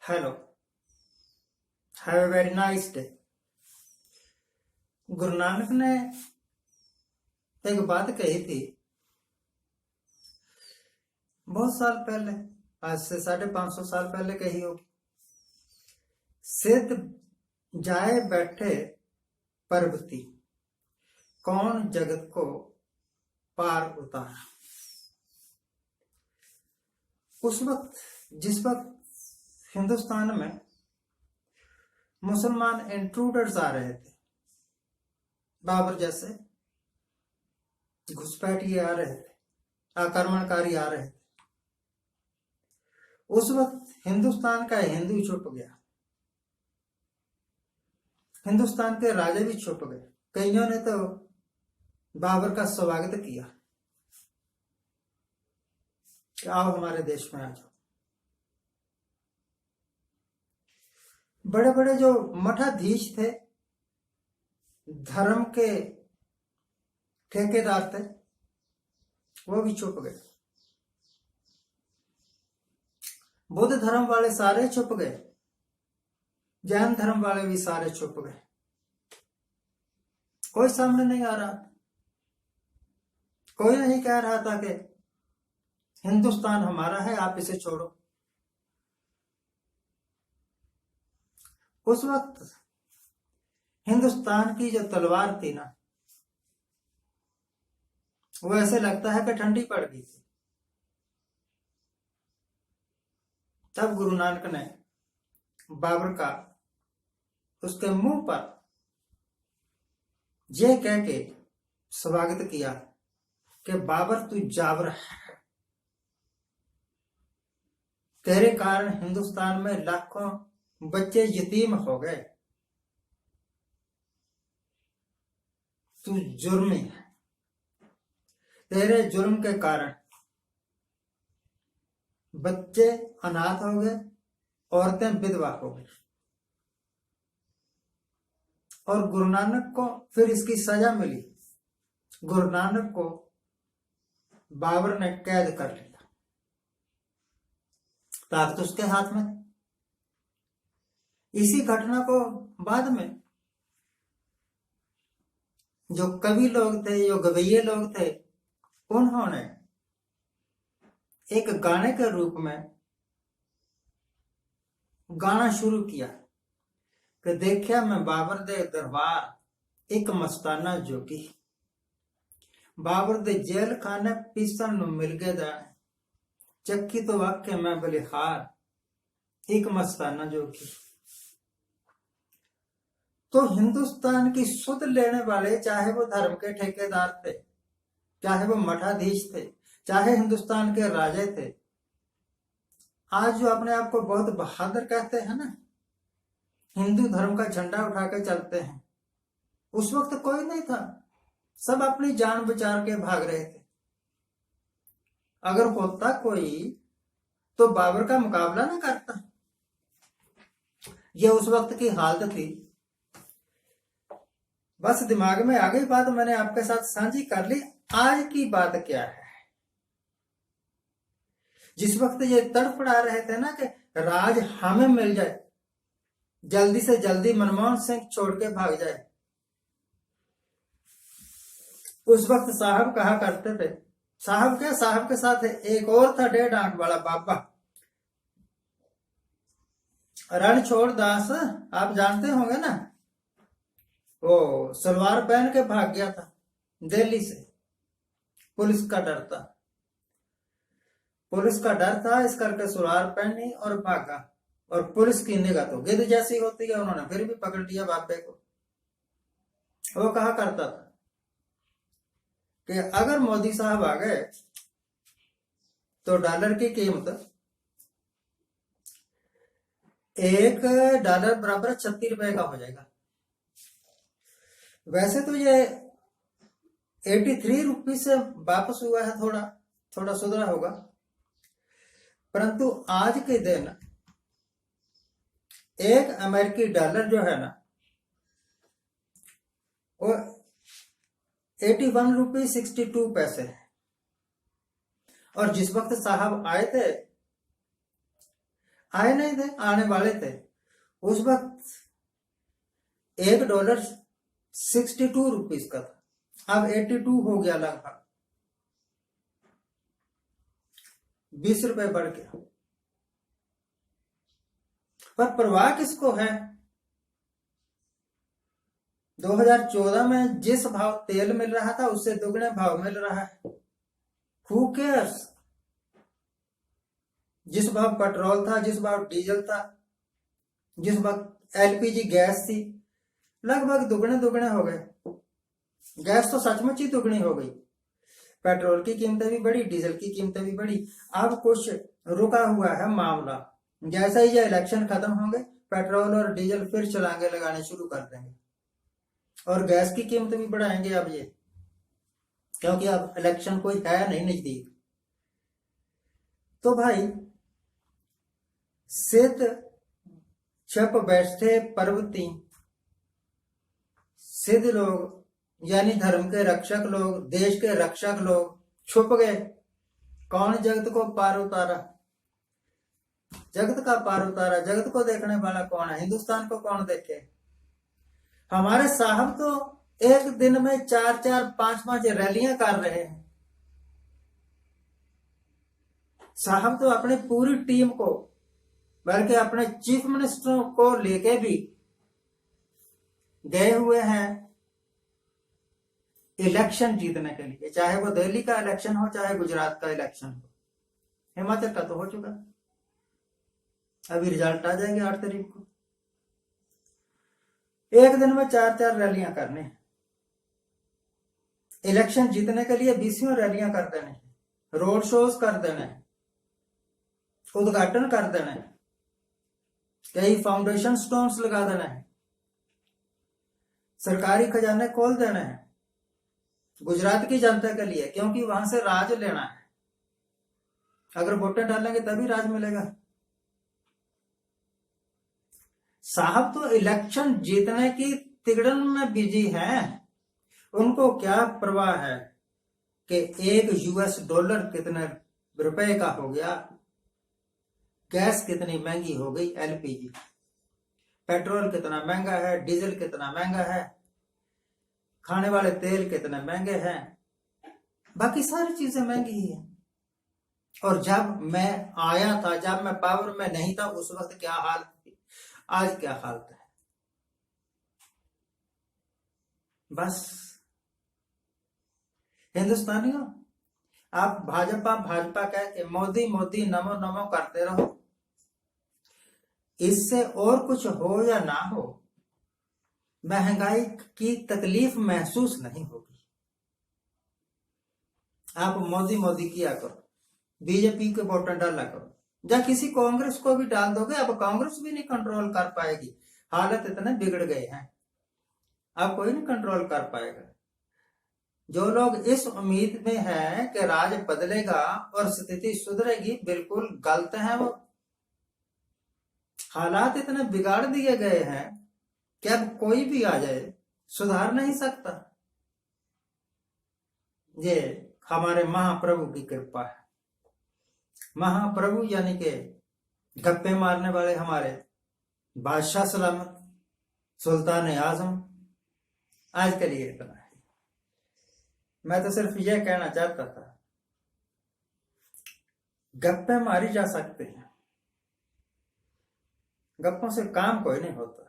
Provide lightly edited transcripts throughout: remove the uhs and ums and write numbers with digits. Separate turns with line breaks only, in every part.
Hello, have a very nice day. Guru Nanak ने एक बात कही थी बहुत साल पहले, आज से 550 साल पहले कही होगी। सिद्ध जाए बैठे पर्वती, कौन जगत को पार उतारा। उस वक्त जिस वक्त हिंदुस्तान में मुसलमान इंट्रूडर्स आ रहे थे, बाबर जैसे घुसपैठिए आ रहे थे, आक्रमणकारी आ रहे थे, उस वक्त हिंदुस्तान का हिंदू छुप गया, हिंदुस्तान के राजे भी छुप गए। कईयों ने तो बाबर का स्वागत किया कि आओ हमारे देश में आ जाओ। बड़े बड़े जो मठाधीश थे, धर्म के ठेकेदार थे, वो भी छुप गए। बुद्ध धर्म वाले सारे छुप गए, जैन धर्म वाले भी सारे छुप गए। कोई सामने नहीं आ रहा, कोई नहीं कह रहा था कि हिंदुस्तान हमारा है, आप इसे छोड़ो। उस वक्त हिंदुस्तान की जो तलवार थी ना, वो ऐसे लगता है कि ठंडी पड़ गई थी। तब गुरु नानक ने बाबर का उसके मुंह पर यह कह के स्वागत किया कि बाबर तू जावर है, तेरे कारण हिंदुस्तान में लाखों बच्चे यतीम हो गए, तू जुर्मी है, तेरे जुर्म के कारण बच्चे अनाथ हो गए, औरतें विधवा हो गई। और गुरु नानक को फिर इसकी सजा मिली। गुरु नानक को बाबर ने कैद कर लिया, ताकत उसके हाथ में। इसी घटना को बाद में जो कवि लोग थे, जो गवैये लोग थे, उन्होंने एक गाने के रूप में गाना शुरू किया कि देखिया मैं बाबर दे दरबार एक मस्ताना जोगी, बाबर दे जेल खाने पीसन नु मिल गए दाने, चक्की तो वाक्य मैं बलिहार एक मस्ताना जोगी। तो हिंदुस्तान की सुध लेने वाले, चाहे वो धर्म के ठेकेदार थे, चाहे वो मठाधीश थे, चाहे हिंदुस्तान के राजे थे, आज जो अपने आप को बहुत बहादुर कहते हैं ना, हिंदू धर्म का झंडा उठा के चलते हैं, उस वक्त कोई नहीं था। सब अपनी जान बचा के भाग रहे थे। अगर होता कोई तो बाबर का मुकाबला ना करता। यह उस वक्त की हालत थी। बस दिमाग में आ गई बात, मैंने आपके साथ साझी कर ली। आज की बात क्या है? जिस वक्त ये तड़फड़ा रहे थे ना कि राज हमें मिल जाए, जल्दी से जल्दी मनमोहन सिंह छोड़ के भाग जाए, उस वक्त साहब कहा करते थे, साहब क्या, साहब के साथ एक और था 1.5 आंख वाला बाबा, रणछोड़ दास, आप जानते होंगे ना, वो सलवार पहन के भाग गया था दिल्ली से। पुलिस का डर था, पुलिस का डर था, इस करके सलवार पहनी और भागा। और पुलिस की निगाह तो गिद्ध जैसी होती है, उन्होंने फिर भी पकड़ लिया बाबे को। वो कहा करता था कि अगर मोदी साहब आ गए तो डॉलर की कीमत $1 बराबर 36 रुपए का हो जाएगा। वैसे तो ये 83 रुपये से वापस हुआ है, थोड़ा थोड़ा सुधरा होगा, परंतु आज के दिन एक अमेरिकी डॉलर जो है ना, वो 81 रुपये 62 पैसे है। और जिस वक्त साहब आए थे, आए नहीं थे, आने वाले थे। उस वक्त $1 ₹62 का था, अब 82 हो गया, लगभग ₹20 बढ़ गया। पर परवाह किसको है? 2014 में जिस भाव तेल मिल रहा था उससे दुगने भाव मिल रहा है। Who cares? जिस भाव पेट्रोल था, जिस भाव डीजल था, जिस वक्त एलपीजी गैस थी, लगभग दुगने दुगने हो गए। गैस तो सचमुच ही दुगनी हो गई। पेट्रोल की कीमतें भी बढ़ी, डीजल की कीमतें भी बढ़ी। अब कुछ रुका हुआ है मामला। जैसा ही ये इलेक्शन खत्म होंगे, पेट्रोल और डीजल फिर चलांगे लगाने शुरू कर देंगे और गैस की कीमतें भी बढ़ाएंगे अब ये, क्योंकि अब इलेक्शन कोई है नहीं नजदीक। तो भाई, सिद्ध छप बैठे पर्वती, सिद्ध लोग यानी धर्म के रक्षक लोग, देश के रक्षक लोग छुप गए। कौन जगत को पार उतारा? जगत का पार उतारा। जगत को देखने वाला कौन है? हिंदुस्तान को कौन देखे? हमारे साहब तो एक दिन में 4-4, 5-5 रैलियां कर रहे हैं। साहब तो अपनी पूरी टीम को, बल्कि अपने चीफ मिनिस्टर को लेके भी गए हुए हैं इलेक्शन जीतने के लिए। चाहे वो दिल्ली का इलेक्शन हो, चाहे गुजरात का इलेक्शन हो, हिमाचल का तो हो चुका, अभी रिजल्ट आ जाएंगे 8 तारीख को। एक दिन में 4-4 रैलियां करने हैं। इलेक्शन जीतने के लिए 20 रैलियां कर देने हैं, रोड शोज कर देने हैं, उद्घाटन कर देने हैं, कई फाउंडेशन स्टोन्स लगा देने हैं, सरकारी खजाने खोल देने हैं गुजरात की जनता के लिए, क्योंकि वहां से राज लेना है। अगर वोटें डालेंगे तभी राज मिलेगा। साहब तो इलेक्शन जीतने की तिगड़न में बिजी हैं। उनको क्या परवाह है कि $1 कितने रुपए का हो गया, गैस कितनी महंगी हो गई, एलपीजी, पेट्रोल कितना महंगा है, डीजल कितना महंगा है, खाने वाले तेल कितने महंगे हैं, बाकी सारी चीजें महंगी ही है। और जब मैं आया था, जब मैं पावर में नहीं था, उस वक्त क्या हालत थी, आज क्या हालत है। बस हिंदुस्तानियों, आप भाजपा भाजपा कह के मोदी मोदी नमो नमो करते रहो। इससे और कुछ हो या ना हो, महंगाई की तकलीफ महसूस नहीं होगी। आप मोदी मोदी किया करो, बीजेपी के वोट डाला करो, या किसी कांग्रेस को भी डाल दोगे, अब कांग्रेस भी नहीं कंट्रोल कर पाएगी। हालत इतने बिगड़ गए हैं, अब कोई नहीं कंट्रोल कर पाएगा। जो लोग इस उम्मीद में हैं कि राज बदलेगा और स्थिति सुधरेगी, बिल्कुल गलत है वो। हालात इतने बिगाड़ दिए गए हैं कि अब कोई भी आ जाए सुधार नहीं सकता। ये हमारे महाप्रभु की कृपा है। महाप्रभु यानी कि गप्पे मारने वाले हमारे बादशाह सलामत, सुल्तान आजम। आज के लिए इतना है। मैं तो सिर्फ यह कहना चाहता था, गप्पे मारी जा सकते हैं, गप्पों से काम कोई नहीं होता।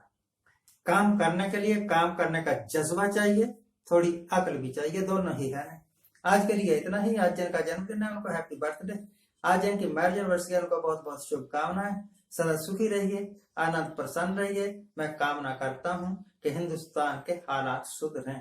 काम करने के लिए काम करने का जज्बा चाहिए, थोड़ी अकल भी चाहिए, दोनों ही है। आज के लिए इतना ही। आज जिनका जन्मदिन है उनको हैप्पी बर्थडे। आज जिनकी मैरिज एनिवर्सरी है उनको बहुत बहुत शुभकामनाएं। सदा सुखी रहिए, आनंद प्रसन्न रहिए। मैं कामना करता हूं कि हिंदुस्तान के हालात सुधरें।